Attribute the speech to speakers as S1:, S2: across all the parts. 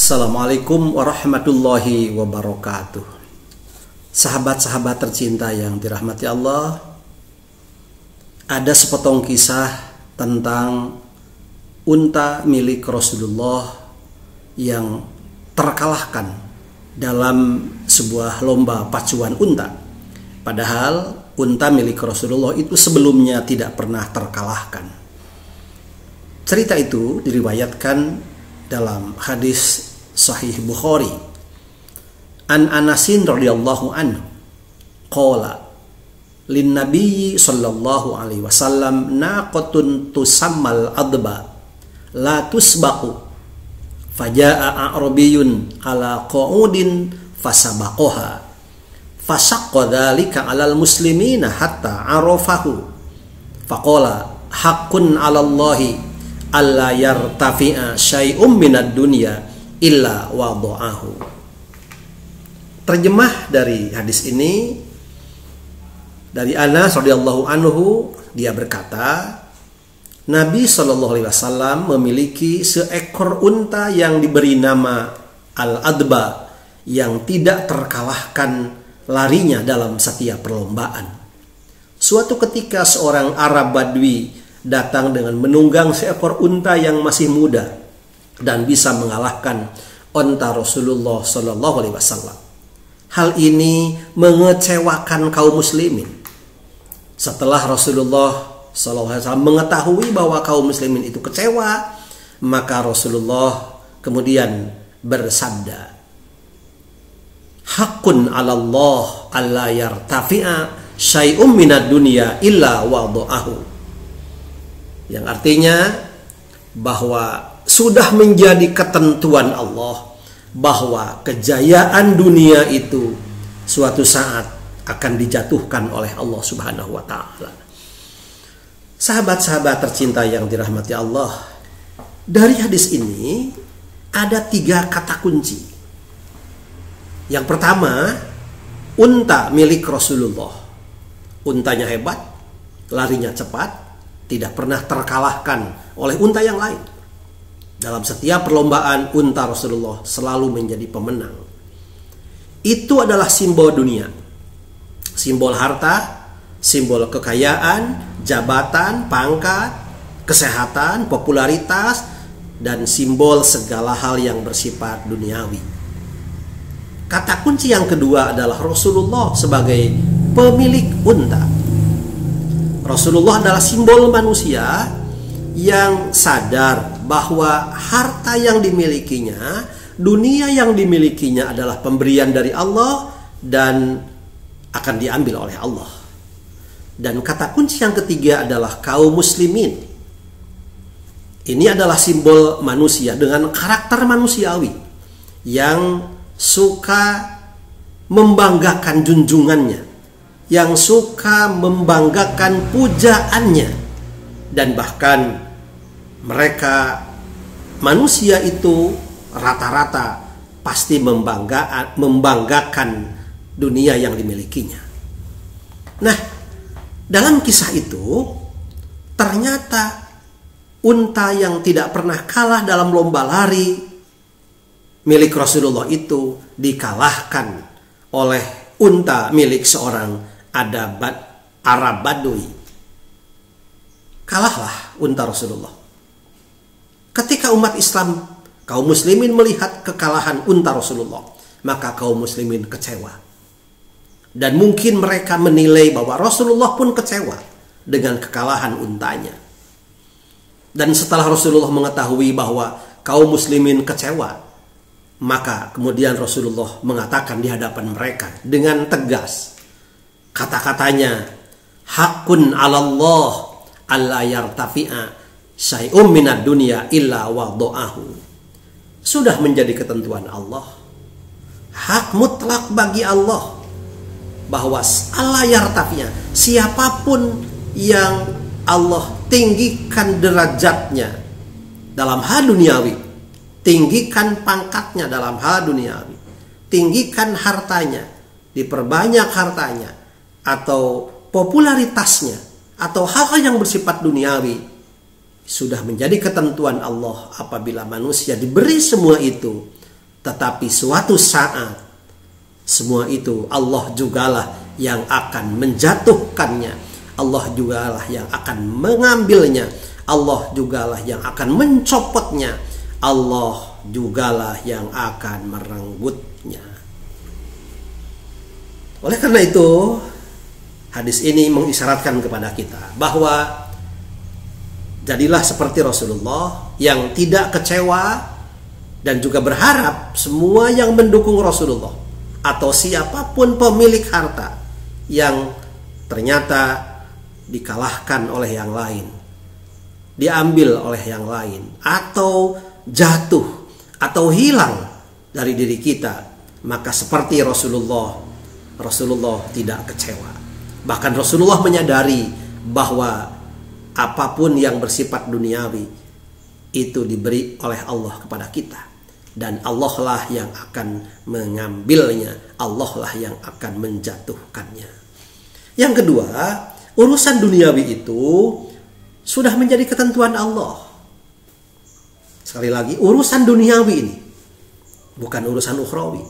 S1: Assalamualaikum warahmatullahi wabarakatuh. Sahabat-sahabat tercinta yang dirahmati Allah, ada sepotong kisah tentang unta milik Rasulullah yang terkalahkan dalam sebuah lomba pacuan unta. Padahal unta milik Rasulullah itu sebelumnya tidak pernah terkalahkan. Cerita itu diriwayatkan dalam hadis Sahih Bukhari. An Anasin radhiyallahu anhu qala lin nabiyyi sallallahu alaihi wasallam naqatun tusammal adba la tusbaqu fajaa a'rabiyun ala qu'udin fasabaqaha fasaqqa dzalika 'alal muslimina hatta arafahu faqala haqqun 'alallahi alla yartafi'a syai'um minad dunya illa wada'ahu. Terjemah dari hadis ini dari Anas radhiyallahu anhu, dia berkata, Nabi Shallallahu alaihi wasallam memiliki seekor unta yang diberi nama Al-Adba yang tidak terkalahkan larinya dalam setiap perlombaan. Suatu ketika seorang Arab Badui datang dengan menunggang seekor unta yang masih muda dan bisa mengalahkan unta Rasulullah Shallallahu alaihi wasallam. Hal ini mengecewakan kaum muslimin. Setelah Rasulullah Shallallahu alaihi wasallam mengetahui bahwa kaum muslimin itu kecewa, maka Rasulullah kemudian bersabda, Haqqun 'alallah alla yartafi'a syai'um minad dunya illa wada'ahu. Yang artinya bahwa sudah menjadi ketentuan Allah bahwa kejayaan dunia itu suatu saat akan dijatuhkan oleh Allah Subhanahu wa taala. Sahabat-sahabat tercinta yang dirahmati Allah, dari hadis ini ada 3 kata kunci. Yang pertama, unta milik Rasulullah. Untanya hebat, larinya cepat, tidak pernah terkalahkan oleh unta yang lain. Dalam setiap perlombaan, unta Rasulullah selalu menjadi pemenang. Itu adalah simbol dunia. Simbol harta, simbol kekayaan, jabatan, pangkat, kesehatan, popularitas, dan simbol segala hal yang bersifat duniawi. Kata kunci yang kedua adalah Rasulullah sebagai pemilik unta. Rasulullah adalah simbol manusia yang sadar bahwa harta yang dimilikinya, dunia yang dimilikinya adalah pemberian dari Allah dan akan diambil oleh Allah. Dan kata kunci yang ketiga adalah kaum muslimin. Ini adalah simbol manusia dengan karakter manusiawi yang suka membanggakan junjungannya, yang suka membanggakan pujaannya, dan bahkan mereka manusia itu rata-rata pasti membanggakan dunia yang dimilikinya. Nah, dalam kisah itu ternyata unta yang tidak pernah kalah dalam lomba lari milik Rasulullah itu dikalahkan oleh unta milik seorang Arab Badui. Kalahlah unta Rasulullah. Ketika umat Islam, kaum muslimin melihat kekalahan unta Rasulullah, maka kaum muslimin kecewa. Dan mungkin mereka menilai bahwa Rasulullah pun kecewa dengan kekalahan untanya. Dan setelah Rasulullah mengetahui bahwa kaum muslimin kecewa, maka kemudian Rasulullah mengatakan di hadapan mereka dengan tegas, kata-katanya, Hakun 'alallah alla yartafi'a syai'um minad dunya illa wada'ahu. Sudah menjadi ketentuan Allah, hak mutlak bagi Allah bahwa alla yartafi'a, siapapun yang Allah tinggikan derajatnya dalam hal duniawi, tinggikan pangkatnya dalam hal duniawi, tinggikan hartanya, diperbanyak hartanya, atau popularitasnya, atau hal-hal yang bersifat duniawi, sudah menjadi ketentuan Allah apabila manusia diberi semua itu. Tetapi suatu saat semua itu Allah jugalah yang akan menjatuhkannya, Allah jugalah yang akan mengambilnya, Allah jugalah yang akan mencopotnya, Allah jugalah yang akan merenggutnya. Oleh karena itu, hadis ini mengisyaratkan kepada kita bahwa jadilah seperti Rasulullah yang tidak kecewa dan juga berharap semua yang mendukung Rasulullah atau siapapun pemilik harta yang ternyata dikalahkan oleh yang lain, diambil oleh yang lain, atau jatuh atau hilang dari diri kita, maka seperti Rasulullah tidak kecewa. Bahkan Rasulullah menyadari bahwa apapun yang bersifat duniawi itu diberi oleh Allah kepada kita, dan Allah lah yang akan mengambilnya, Allah lah yang akan menjatuhkannya. Yang kedua, urusan duniawi itu sudah menjadi ketentuan Allah. Sekali lagi, urusan duniawi ini bukan urusan ukhrawi.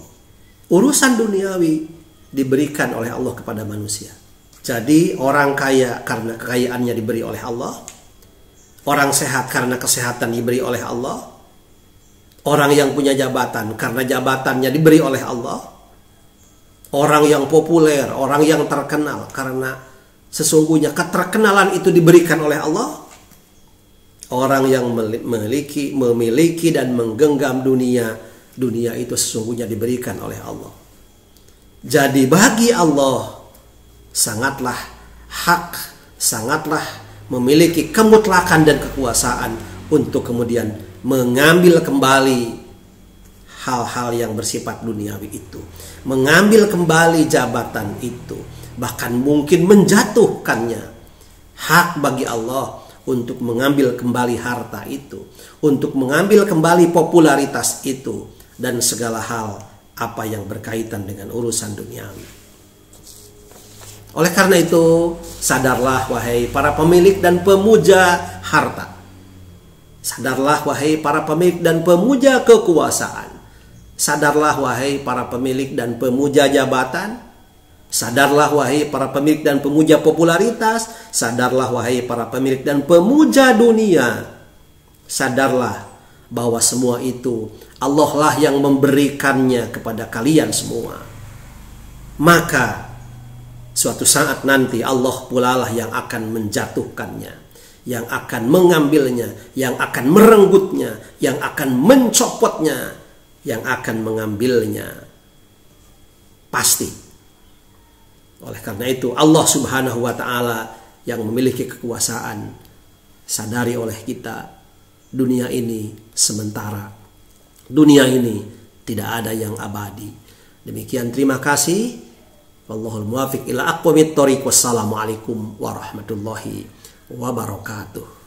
S1: Urusan duniawi diberikan oleh Allah kepada manusia. Jadi orang kaya karena kekayaannya diberi oleh Allah, orang sehat karena kesehatan diberi oleh Allah, orang yang punya jabatan karena jabatannya diberi oleh Allah, orang yang populer, orang yang terkenal karena sesungguhnya keterkenalan itu diberikan oleh Allah, orang yang memiliki dan menggenggam dunia itu sesungguhnya diberikan oleh Allah. Jadi bagi Allah sangatlah hak, sangatlah memiliki kemutlakan dan kekuasaan untuk kemudian mengambil kembali hal-hal yang bersifat duniawi itu, mengambil kembali jabatan itu, bahkan mungkin menjatuhkannya. Hak bagi Allah untuk mengambil kembali harta itu, untuk mengambil kembali popularitas itu, dan segala hal apa yang berkaitan dengan urusan duniawi. Oleh karena itu, sadarlah wahai para pemilik dan pemuja harta. Sadarlah wahai para pemilik dan pemuja kekuasaan. Sadarlah wahai para pemilik dan pemuja jabatan. Sadarlah wahai para pemilik dan pemuja popularitas. Sadarlah wahai para pemilik dan pemuja dunia. Sadarlah bahwa semua itu Allah lah yang memberikannya kepada kalian semua. Maka suatu saat nanti Allah pula lah yang akan menjatuhkannya, yang akan mengambilnya, yang akan merenggutnya, yang akan mencopotnya, yang akan mengambilnya. Pasti. Oleh karena itu Allah Subhanahu wa ta'ala yang memiliki kekuasaan, sadari oleh kita, dunia ini sementara. Dunia ini tidak ada yang abadi. Demikian, terima kasih. Wallahul muwaffiq ila aqwamit thoriq. Wassalamualaikum warahmatullahi wabarakatuh.